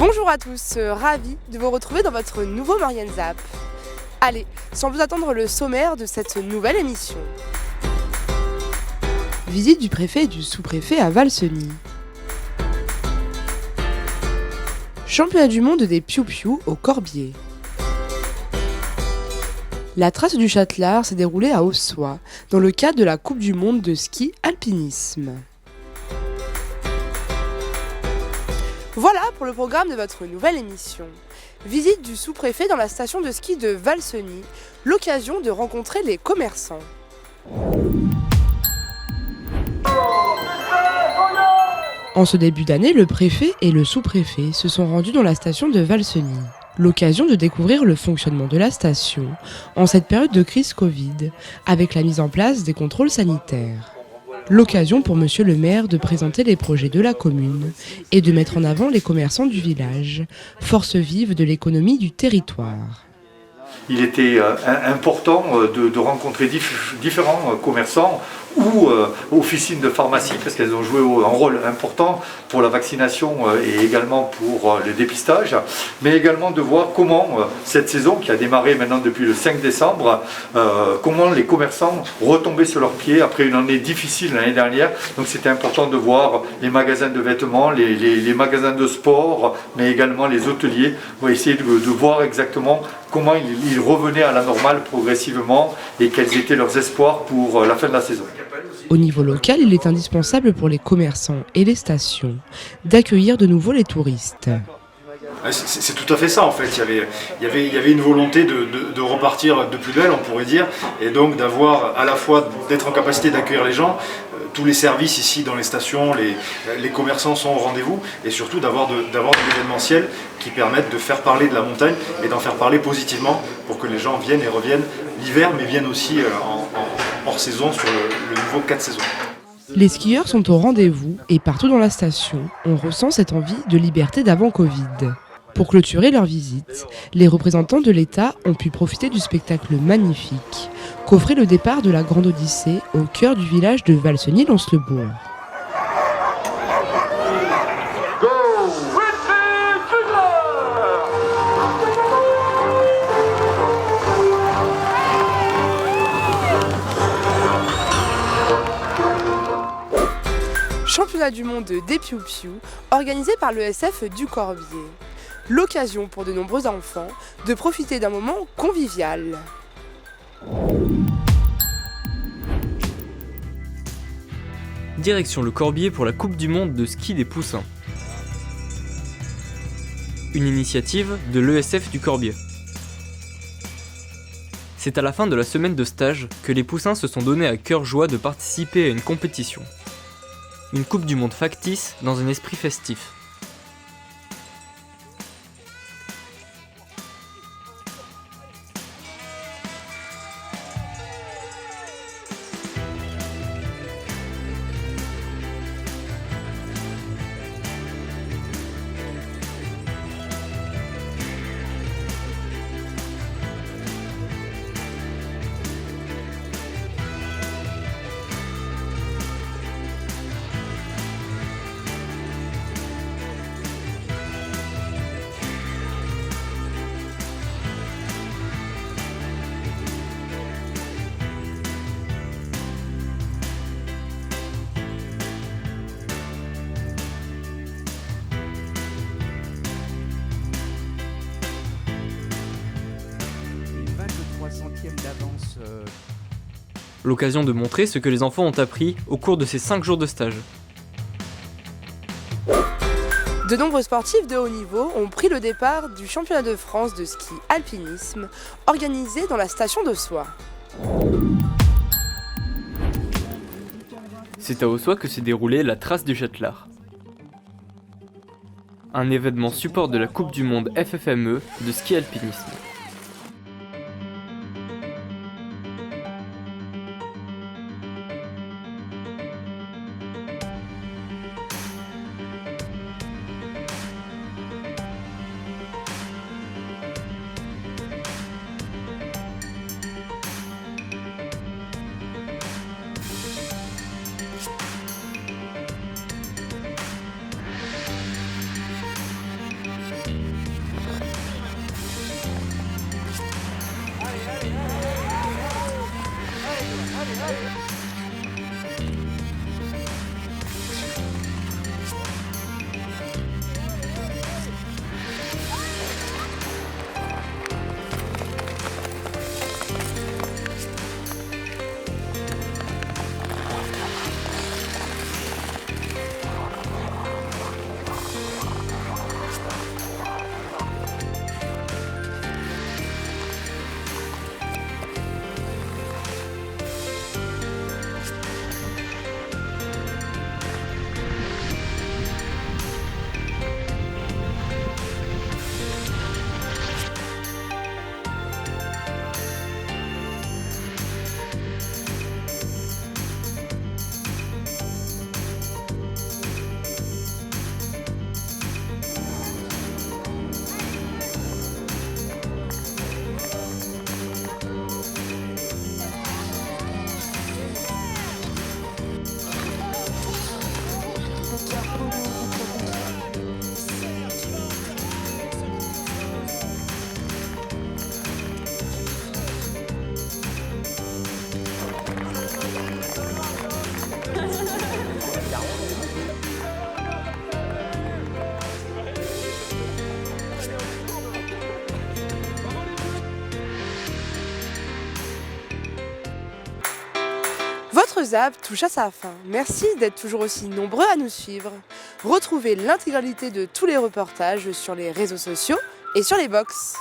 Bonjour à tous, ravi de vous retrouver dans votre nouveau Marianne Zap. Allez, sans plus attendre le sommaire de cette nouvelle émission. Visite du préfet et du sous-préfet à Valseny. Championnat du monde des piou-piou au Corbier. La trace du Châtelard s'est déroulée à Ossois, dans le cadre de la Coupe du monde de ski alpinisme. Voilà pour le programme de votre nouvelle émission. Visite du sous-préfet dans la station de ski de Valseny, l'occasion de rencontrer les commerçants. En ce début d'année, le préfet et le sous-préfet se sont rendus dans la station de Valseny. L'occasion de découvrir le fonctionnement de la station en cette période de crise Covid, avec la mise en place des contrôles sanitaires. L'occasion pour monsieur le maire de présenter les projets de la commune et de mettre en avant les commerçants du village, force vive de l'économie du territoire. Il était important de rencontrer différents commerçants ou officines de pharmacie, parce qu'elles ont joué un rôle important pour la vaccination et également pour le dépistage, mais également de voir comment cette saison, qui a démarré maintenant depuis le 5 décembre, comment les commerçants retombaient sur leurs pieds après une année difficile l'année dernière. Donc c'était important de voir les magasins de vêtements, les magasins de sport, mais également les hôteliers, pour essayer de voir exactement comment ils revenaient à la normale progressivement et quels étaient leurs espoirs pour la fin de la saison. Au niveau local, il est indispensable pour les commerçants et les stations d'accueillir de nouveau les touristes. C'est tout à fait ça en fait, il y avait une volonté de repartir de plus belle, on pourrait dire, et donc d'avoir à la fois d'être en capacité d'accueillir les gens, tous les services ici dans les stations, les commerçants sont au rendez-vous, et surtout d'avoir de l'événementiel qui permettent de faire parler de la montagne et d'en faire parler positivement pour que les gens viennent et reviennent l'hiver, mais viennent aussi hors saison sur le nouveau 4 saisons. Les skieurs sont au rendez-vous et partout dans la station, on ressent cette envie de liberté d'avant Covid. Pour clôturer leur visite, les représentants de l'État ont pu profiter du spectacle magnifique qu'offrait le départ de la Grande Odyssée au cœur du village de Valseny-Lons-le-Bourg. Championnat du monde des piou-piou, organisé par l'ESF du Corbier. L'occasion pour de nombreux enfants de profiter d'un moment convivial. Direction le Corbier pour la Coupe du monde de ski des poussins. Une initiative de l'ESF du Corbier. C'est à la fin de la semaine de stage que les poussins se sont donnés à cœur joie de participer à une compétition. Une Coupe du monde factice dans un esprit festif. L'occasion de montrer ce que les enfants ont appris au cours de ces 5 jours de stage. De nombreux sportifs de haut niveau ont pris le départ du championnat de France de ski alpinisme organisé dans la station d'Ossois. C'est à Ossois que s'est déroulée la trace du Châtelard. Un événement support de la Coupe du monde FFME de ski alpinisme. Notre ZAP touche à sa fin. Merci d'être toujours aussi nombreux à nous suivre. Retrouvez l'intégralité de tous les reportages sur les réseaux sociaux et sur les box.